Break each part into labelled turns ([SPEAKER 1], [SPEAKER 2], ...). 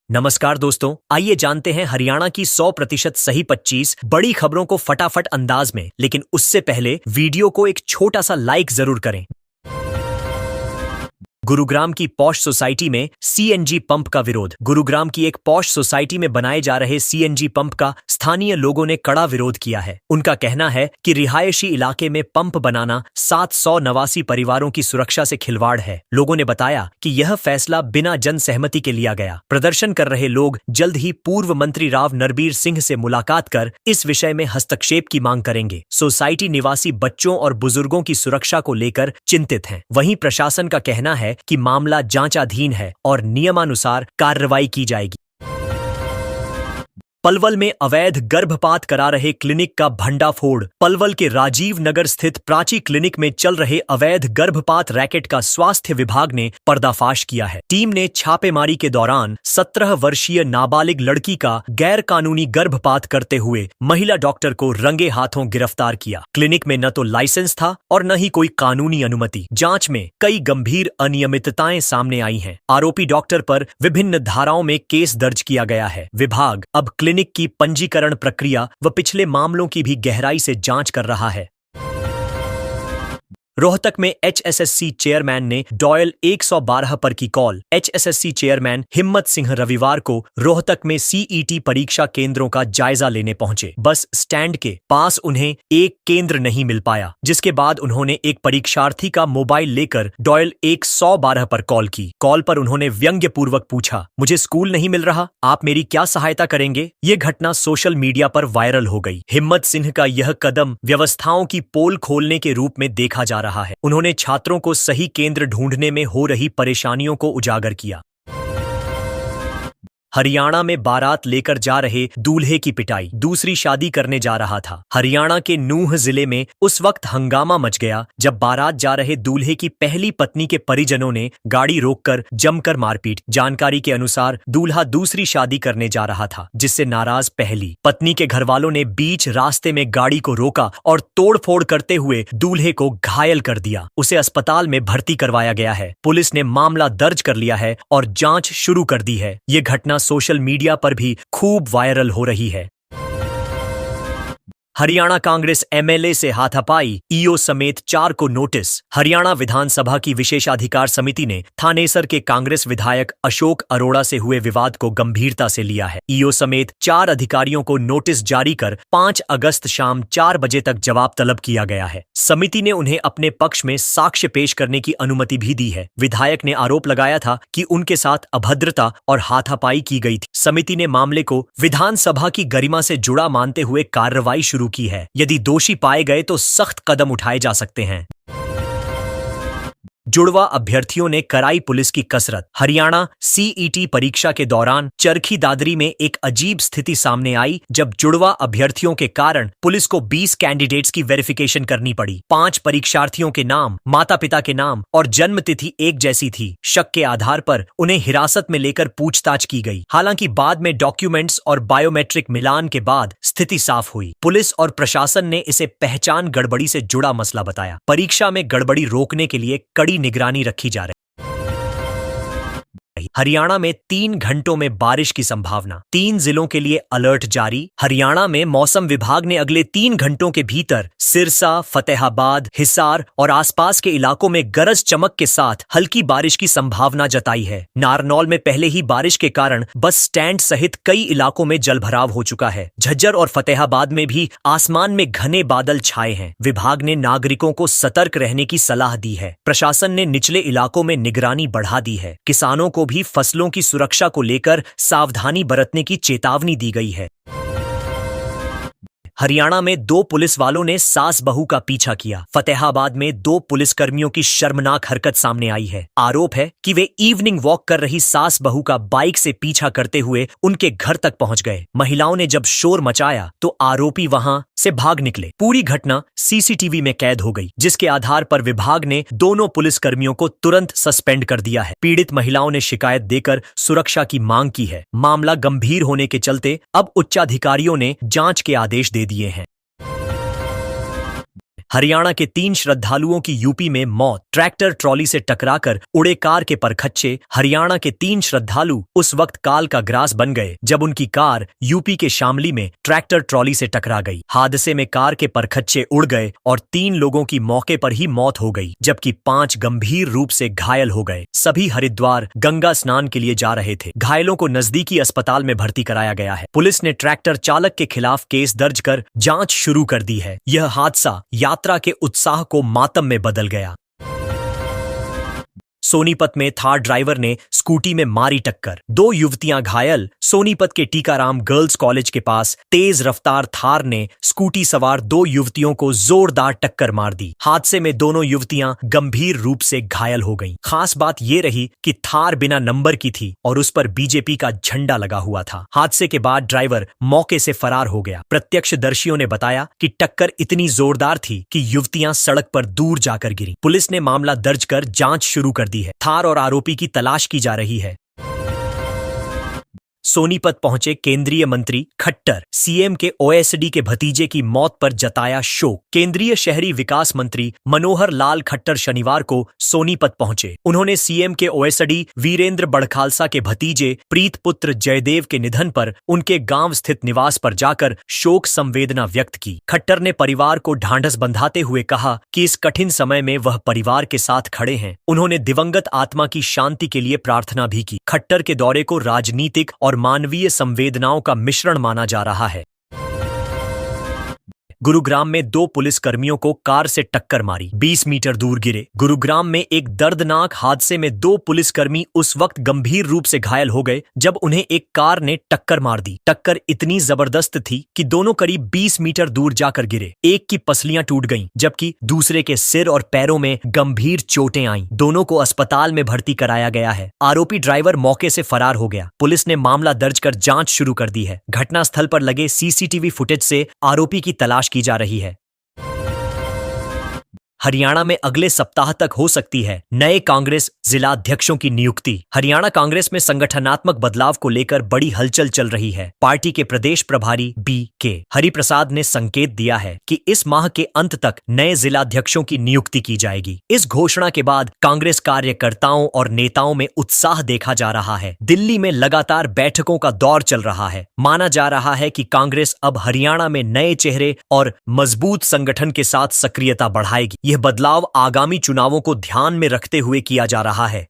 [SPEAKER 1] नमस्कार दोस्तों, आइए जानते हैं हरियाणा की 100% सही 25 बड़ी खबरों को फटाफट अंदाज में। लेकिन उससे पहले वीडियो को एक छोटा सा लाइक जरूर करें। गुरुग्राम की पॉश सोसाइटी में सीएनजी पंप का विरोध। गुरुग्राम की एक पॉश सोसाइटी में बनाए जा रहे सीएनजी पंप का स्थानीय लोगों ने कड़ा विरोध किया है। उनका कहना है कि रिहायशी इलाके में पंप बनाना 789 परिवारों की सुरक्षा से खिलवाड़ है। लोगों ने बताया कि यह फैसला बिना जन सहमति के लिया गया। प्रदर्शन कर रहे लोग जल्द ही पूर्व मंत्री राव नरबीर सिंह से मुलाकात कर इस विषय में हस्तक्षेप की मांग करेंगे। सोसाइटी निवासी बच्चों और बुजुर्गों की सुरक्षा को लेकर चिंतित हैं। वहीं प्रशासन का कहना है कि मामला जांचाधीन है और नियमानुसार कार्रवाई की जाएगी। पलवल में अवैध गर्भपात करा रहे क्लिनिक का भंडाफोड़। पलवल के राजीव नगर स्थित प्राची क्लिनिक में चल रहे अवैध गर्भपात रैकेट का स्वास्थ्य विभाग ने पर्दाफाश किया है। टीम ने छापेमारी के दौरान 17 वर्षीय नाबालिग लड़की का गैर कानूनी गर्भपात करते हुए महिला डॉक्टर को रंगे हाथों गिरफ्तार किया। क्लिनिक में न तो लाइसेंस था और न ही कोई कानूनी अनुमति। जांच में कई गंभीर अनियमितताएं सामने आई हैं। आरोपी डॉक्टर पर विभिन्न धाराओं में केस दर्ज किया गया है। विभाग अब क्लिनिक की पंजीकरण प्रक्रिया व पिछले मामलों की भी गहराई से जांच कर रहा है। रोहतक में एचएसएससी चेयरमैन ने डॉयल 112 पर की कॉल। एचएसएससी चेयरमैन हिम्मत सिंह रविवार को रोहतक में सीईटी परीक्षा केंद्रों का जायजा लेने पहुंचे। बस स्टैंड के पास उन्हें एक केंद्र नहीं मिल पाया, जिसके बाद उन्होंने एक परीक्षार्थी का मोबाइल लेकर डॉयल 112 पर कॉल की। कॉल पर उन्होंने व्यंग्यपूर्वक पूछा, मुझे स्कूल नहीं मिल रहा, आप मेरी क्या सहायता करेंगे? ये घटना सोशल मीडिया पर वायरल हो गई। हिम्मत सिंह का यह कदम व्यवस्थाओं की पोल खोलने के रूप में देखा जा रहा है। उन्होंने छात्रों को सही केंद्र ढूंढने में हो रही परेशानियों को उजागर किया। हरियाणा में बारात लेकर जा रहे दूल्हे की पिटाई। दूसरी शादी करने जा रहा था। हरियाणा के नूंह जिले में उस वक्त हंगामा मच गया जब बारात जा रहे दूल्हे की पहली पत्नी के परिजनों ने गाड़ी रोककर जमकर मारपीट। जानकारी के अनुसार दूल्हा दूसरी शादी करने जा रहा था, जिससे नाराज पहली पत्नी के घरवालों ने बीच रास्ते में गाड़ी को रोका और तोड़फोड़ करते हुए दूल्हे को घायल कर दिया। उसे अस्पताल में भर्ती करवाया गया है। पुलिस ने मामला दर्ज कर लिया है और जांच शुरू कर दी है। ये घटना सोशल मीडिया पर भी खूब वायरल हो रही है। हरियाणा कांग्रेस एमएलए से हाथापाई, ईओ समेत 4 को नोटिस। हरियाणा विधानसभा की विशेषाधिकार समिति ने थानेसर के कांग्रेस विधायक अशोक अरोड़ा से हुए विवाद को गंभीरता से लिया है। ईओ समेत 4 अधिकारियों को नोटिस जारी कर 5 अगस्त शाम 4 बजे तक जवाब तलब किया गया है। समिति ने उन्हें अपने पक्ष में साक्ष्य पेश करने की अनुमति भी दी है। विधायक ने आरोप लगाया था कि उनके साथ अभद्रता और हाथापाई की गई थी। समिति ने मामले को विधानसभा की गरिमा से जुड़ा मानते हुए कार्रवाई शुरू की है। यदि दोषी पाए गए तो सख्त कदम उठाए जा सकते हैं। जुड़वा अभ्यर्थियों ने कराई पुलिस की कसरत। हरियाणा सीईटी परीक्षा के दौरान चरखी दादरी में एक अजीब स्थिति सामने आई जब जुड़वा अभ्यर्थियों के कारण पुलिस को 20 कैंडिडेट्स की वेरिफिकेशन करनी पड़ी। 5 परीक्षार्थियों के नाम, माता पिता के नाम और जन्म तिथि एक जैसी थी। शक के आधार पर उन्हें हिरासत में लेकर पूछताछ की गई। हालांकि बाद में डॉक्यूमेंट्स और बायोमेट्रिक मिलान के बाद स्थिति साफ हुई। पुलिस और प्रशासन ने इसे पहचान गड़बड़ी से जुड़ा मसला बताया। परीक्षा में गड़बड़ी रोकने के लिए कड़ी निगरानी रखी जा रही। हरियाणा में 3 घंटों में बारिश की संभावना। 3 जिलों के लिए अलर्ट जारी। हरियाणा में मौसम विभाग ने अगले 3 घंटों के भीतर सिरसा, फतेहाबाद, हिसार और आसपास के इलाकों में गरज चमक के साथ हल्की बारिश की संभावना जताई है। नारनौल में पहले ही बारिश के कारण बस स्टैंड सहित कई इलाकों में जलभराव हो चुका है। झज्जर और फतेहाबाद में भी आसमान में घने बादल छाए हैं। विभाग ने नागरिकों को सतर्क रहने की सलाह दी है। प्रशासन ने निचले इलाकों में निगरानी बढ़ा दी है। किसानों को भी फसलों की सुरक्षा को लेकर सावधानी बरतने की चेतावनी दी गई है। हरियाणा में 2 पुलिस वालों ने सास बहू का पीछा किया। फतेहाबाद में 2 पुलिसकर्मियों की शर्मनाक हरकत सामने आई है। आरोप है कि वे इवनिंग वॉक कर रही सास बहू का बाइक से पीछा करते हुए उनके घर तक पहुंच गए। महिलाओं ने जब शोर मचाया तो आरोपी वहां से भाग निकले। पूरी घटना सीसीटीवी में कैद हो गई, जिसके आधार पर विभाग ने दोनों पुलिसकर्मियों को तुरंत सस्पेंड कर दिया है। पीड़ित महिलाओं ने शिकायत देकर सुरक्षा की मांग की है। मामला गंभीर होने के चलते अब उच्चाधिकारियों ने जांच के आदेश दे दिए हैं। हरियाणा के 3 श्रद्धालुओं की यूपी में मौत। ट्रैक्टर ट्रॉली से टकराकर उड़े कार के परखच्चे। हरियाणा के 3 श्रद्धालु उस वक्त काल का ग्रास बन गए जब उनकी कार यूपी के शामली में ट्रैक्टर ट्रॉली से टकरा गई। हादसे में कार के परखच्चे उड़ गए और 3 लोगों की मौके पर ही मौत हो गई, जबकि 5 गंभीर रूप से घायल हो गए। सभी हरिद्वार गंगा स्नान के लिए जा रहे थे। घायलों को नजदीकी अस्पताल में भर्ती कराया गया है। पुलिस ने ट्रैक्टर चालक के खिलाफ केस दर्ज कर जांच शुरू कर दी है। यह हादसा यात्रा के उत्साह को मातम में बदल गया। सोनीपत में थार ड्राइवर ने स्कूटी में मारी टक्कर, 2 युवतियां घायल। सोनीपत के टीकाराम गर्ल्स कॉलेज के पास तेज रफ्तार थार ने स्कूटी सवार 2 युवतियों को जोरदार टक्कर मार दी। हादसे में दोनों युवतियां गंभीर रूप से घायल हो गईं। खास बात यह रही कि थार बिना नंबर की थी और उस पर बीजेपी का झंडा लगा हुआ था। हादसे के बाद ड्राइवर मौके से फरार हो गया। प्रत्यक्षदर्शियों ने बताया कि टक्कर इतनी जोरदार थी कि युवतियां सड़क पर दूर जाकर गिरी। पुलिस ने मामला दर्ज कर जांच शुरू कर दी है। थार और आरोपी की तलाश की जा रही है। सोनीपत पहुंचे केंद्रीय मंत्री खट्टर, सीएम के ओएसडी के भतीजे की मौत पर जताया शोक। केंद्रीय शहरी विकास मंत्री मनोहर लाल खट्टर शनिवार को सोनीपत पहुंचे। उन्होंने सीएम के ओएसडी वीरेंद्र बड़खालसा के भतीजे प्रीत पुत्र जयदेव के निधन पर उनके गांव स्थित निवास पर जाकर शोक संवेदना व्यक्त की। खट्टर ने परिवार को ढांढस बंधाते हुए कहा कि इस कठिन समय में वह परिवार के साथ खड़े हैं। उन्होंने दिवंगत आत्मा की शांति के लिए प्रार्थना भी की। खट्टर के दौरे को राजनीतिक और मानवीय संवेदनाओं का मिश्रण माना जा रहा है। गुरुग्राम में 2 पुलिसकर्मियों को कार से टक्कर मारी, 20 मीटर दूर गिरे। गुरुग्राम में एक दर्दनाक हादसे में 2 पुलिसकर्मी उस वक्त गंभीर रूप से घायल हो गए जब उन्हें एक कार ने टक्कर मार दी। टक्कर इतनी जबरदस्त थी कि दोनों करीब 20 मीटर दूर जाकर गिरे। एक की पसलियां टूट गईं, जबकि दूसरे के सिर और पैरों में गंभीर चोटें आईं। दोनों को अस्पताल में भर्ती कराया गया है। आरोपी ड्राइवर मौके से फरार हो गया। पुलिस ने मामला दर्ज कर जांच शुरू कर दी है। घटनास्थल पर लगे सीसीटीवी फुटेज से आरोपी की तलाश की जा रही है। हरियाणा में अगले सप्ताह तक हो सकती है नए कांग्रेस जिला अध्यक्षों की नियुक्ति। हरियाणा कांग्रेस में संगठनात्मक बदलाव को लेकर बड़ी हलचल चल रही है। पार्टी के प्रदेश प्रभारी बी.के. हरिप्रसाद ने संकेत दिया है कि इस माह के अंत तक नए जिलाध्यक्षों की नियुक्ति की जाएगी। इस घोषणा के बाद कांग्रेस कार्यकर्ताओं और नेताओं में उत्साह देखा जा रहा है। दिल्ली में लगातार बैठकों का दौर चल रहा है। माना जा रहा है कि कांग्रेस अब हरियाणा में नए चेहरे और मजबूत संगठन के साथ सक्रियता बढ़ाएगी। यह बदलाव आगामी चुनावों को ध्यान में रखते हुए किया जा रहा है।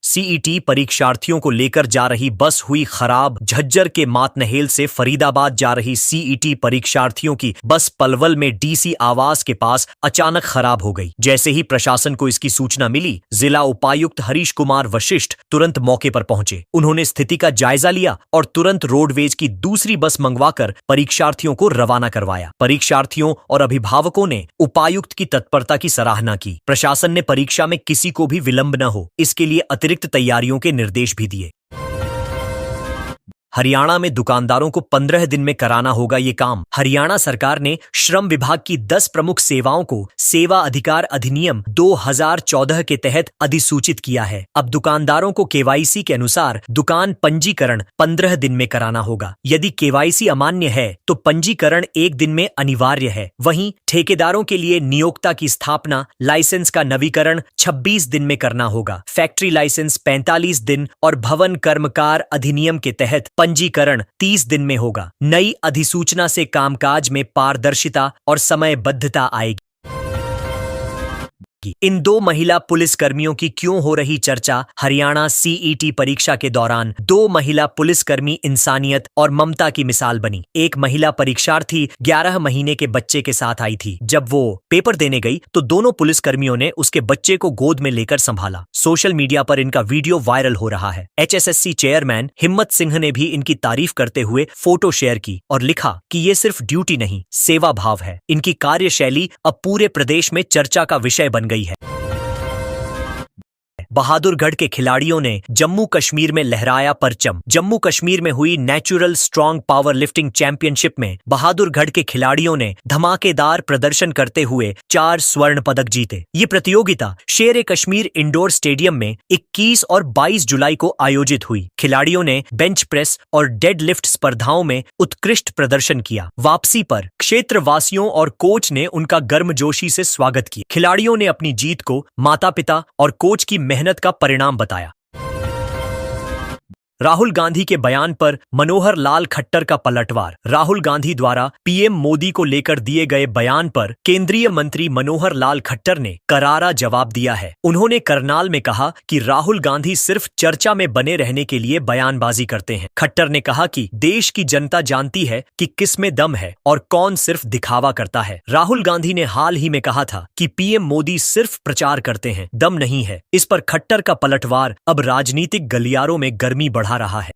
[SPEAKER 1] सीईटी परीक्षार्थियों को लेकर जा रही बस हुई खराब। झज्जर के मातनहेल से फरीदाबाद जा रही सीईटी परीक्षार्थियों की बस पलवल में डीसी आवास के पास अचानक खराब हो गई। जैसे ही प्रशासन को इसकी सूचना मिली, जिला उपायुक्त हरीश कुमार वशिष्ठ तुरंत मौके पर पहुंचे। उन्होंने स्थिति का जायजा लिया और तुरंत रोडवेज की दूसरी बस मंगवाकर परीक्षार्थियों को रवाना करवाया। परीक्षार्थियों और अभिभावकों ने उपायुक्त की तत्परता की सराहना की। प्रशासन ने परीक्षा में किसी को भी विलंब न हो, इसके लिए अतिरिक्त तैयारियों के निर्देश भी दिए। हरियाणा में दुकानदारों को 15 दिन में कराना होगा ये काम। हरियाणा सरकार ने श्रम विभाग की 10 प्रमुख सेवाओं को सेवा अधिकार अधिनियम 2014 के तहत अधिसूचित किया है। अब दुकानदारों को केवाईसी के अनुसार दुकान पंजीकरण 15 दिन में कराना होगा। यदि केवाईसी अमान्य है तो पंजीकरण 1 दिन में अनिवार्य है। वहीं ठेकेदारों के लिए नियोक्ता की स्थापना, लाइसेंस का नवीकरण 26 दिन में करना होगा। फैक्ट्री लाइसेंस 45 दिन और भवन कर्मकार अधिनियम के तहत पंजीकरण 30 दिन में होगा। नई अधिसूचना से कामकाज में पारदर्शिता और समयबद्धता आएगी। इन 2 महिला पुलिसकर्मियों की क्यों हो रही चर्चा? हरियाणा सीईटी परीक्षा के दौरान 2 महिला पुलिसकर्मी इंसानियत और ममता की मिसाल बनी। एक महिला परीक्षार्थी 11 महीने के बच्चे के साथ आई थी। जब वो पेपर देने गई तो दोनों पुलिसकर्मियों ने उसके बच्चे को गोद में लेकर संभाला। सोशल मीडिया पर इनका वीडियो वायरल हो रहा है। एचएसएससी चेयरमैन हिम्मत सिंह ने भी इनकी तारीफ करते हुए फोटो शेयर की और लिखा कि ये सिर्फ ड्यूटी नहीं, सेवा भाव है। इनकी कार्यशैली अब पूरे प्रदेश में चर्चा का विषय बन गई है। बहादुरगढ़ के खिलाड़ियों ने जम्मू कश्मीर में लहराया परचम। जम्मू कश्मीर में हुई natural strong power lifting championship में बहादुरगढ़ के खिलाड़ियों ने धमाकेदार प्रदर्शन करते हुए 4 स्वर्ण पदक जीते। ये प्रतियोगिता शेर कश्मीर इंडोर स्टेडियम में 21 और 22 जुलाई को आयोजित हुई। खिलाड़ियों ने बेंच प्रेस और डेडलिफ्ट स्पर्धाओं में उत्कृष्ट प्रदर्शन किया। वापसी पर क्षेत्रवासियों और कोच ने उनका गर्मजोशी से स्वागत किया। खिलाड़ियों ने अपनी जीत को माता-पिता और कोच की मेहनत का परिणाम बताया। राहुल गांधी के बयान पर मनोहर लाल खट्टर का पलटवार। राहुल गांधी द्वारा पीएम मोदी को लेकर दिए गए बयान पर केंद्रीय मंत्री मनोहर लाल खट्टर ने करारा जवाब दिया है। उन्होंने करनाल में कहा कि राहुल गांधी सिर्फ चर्चा में बने रहने के लिए बयानबाजी करते हैं। खट्टर ने कहा कि देश की जनता जानती है कि किसमें दम है और कौन सिर्फ दिखावा करता है। राहुल गांधी ने हाल ही में कहा था कि पीएम मोदी सिर्फ प्रचार करते हैं, दम नहीं है। इस पर खट्टर का पलटवार अब राजनीतिक गलियारों में गर्मी बढ़ा रहा है।